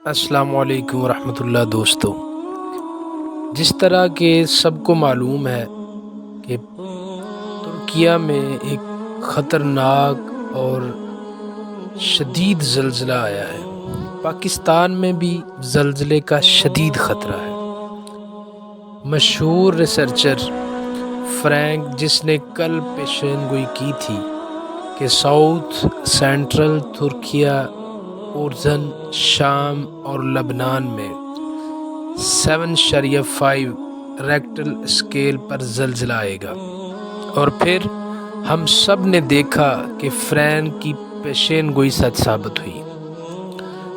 السلام علیکم ورحمۃ اللہ دوستو، جس طرح کہ سب کو معلوم ہے کہ ترکیہ میں ایک خطرناک اور شدید زلزلہ آیا ہے۔ پاکستان میں بھی زلزلے کا شدید خطرہ ہے۔ مشہور ریسرچر فرینک، جس نے کل پیشین گوئی کی تھی کہ ساؤتھ سینٹرل ترکیہ، اردن، شام اور لبنان میں 7.5 ریکٹر اسکیل پر زلزلہ آئے گا، اور پھر ہم سب نے دیکھا کہ فرینک کی پیشین گوئی سچ ثابت ہوئی۔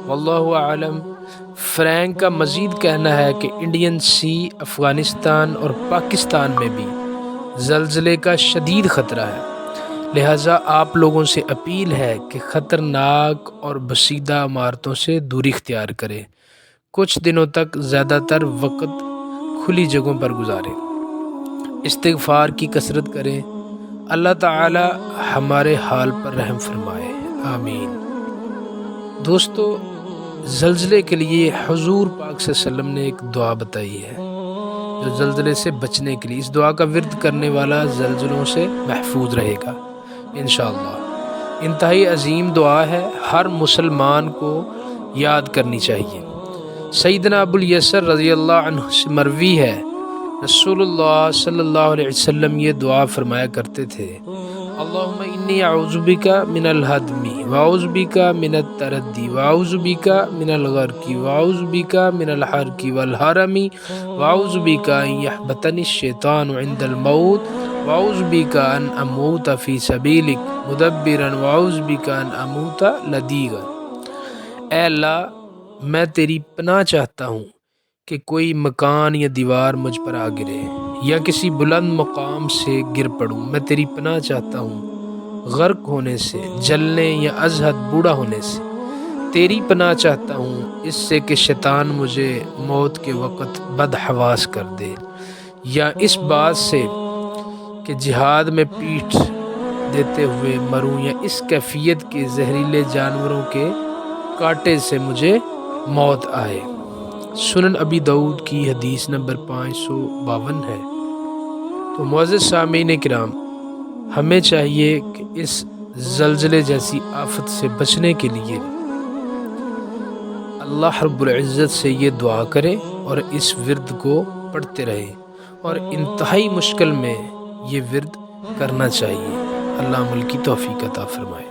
واللہ اعلم۔ فرینک کا مزید کہنا ہے کہ انڈین سی، افغانستان اور پاکستان میں بھی زلزلے کا شدید خطرہ ہے، لہٰذا آپ لوگوں سے اپیل ہے کہ خطرناک اور بسیدہ عمارتوں سے دوری اختیار کریں، کچھ دنوں تک زیادہ تر وقت کھلی جگہوں پر گزاریں، استغفار کی کثرت کریں۔ اللہ تعالی ہمارے حال پر رحم فرمائے، آمین۔ دوستو، زلزلے کے لیے حضور پاک صلی اللہ علیہ وسلم نے ایک دعا بتائی ہے جو زلزلے سے بچنے کے لیے، اس دعا کا ورد کرنے والا زلزلوں سے محفوظ رہے گا انشاءاللہ۔ انتہائی عظیم دعا ہے، ہر مسلمان کو یاد کرنی چاہیے۔ سیدنا ابو الیسر رضی اللہ عنہ سے مروی ہے، رسول اللہ صلی اللہ علیہ وسلم یہ دعا فرمایا کرتے تھے: اللہم انی اعوذ بک من الہدم واعوذ بک من التردی واعوذ بک من الغرق واعوذ بک من الحرق والحرم واعوذ بک ان یحبطنی الشیطان عند الموت واعوذ بک ان اموت فی سبیلک مدبرا واعوذ بک ان اموت لدیغا۔ اے اللہ، میں تیری پناہ چاہتا ہوں کہ کوئی مکان یا دیوار مجھ پر آ گرے یا کسی بلند مقام سے گر پڑوں۔ میں تیری پناہ چاہتا ہوں غرق ہونے سے، جلنے یا از حد بوڑھا ہونے سے۔ تیری پناہ چاہتا ہوں اس سے کہ شیطان مجھے موت کے وقت بدحواس کر دے، یا اس بات سے کہ جہاد میں پیٹھ دیتے ہوئے مروں، یا اس کیفیت کے زہریلے جانوروں کے کاٹے سے مجھے موت آئے۔ سنن ابی داؤد کی حدیث نمبر 552 ہے۔ تو معزز سامعین کرام، ہمیں چاہیے کہ اس زلزلے جیسی آفت سے بچنے کے لیے اللہ رب العزت سے یہ دعا کریں اور اس ورد کو پڑھتے رہیں، اور انتہائی مشکل میں یہ ورد کرنا چاہیے۔ اللہ عمل کی توفیق عطا فرمائے۔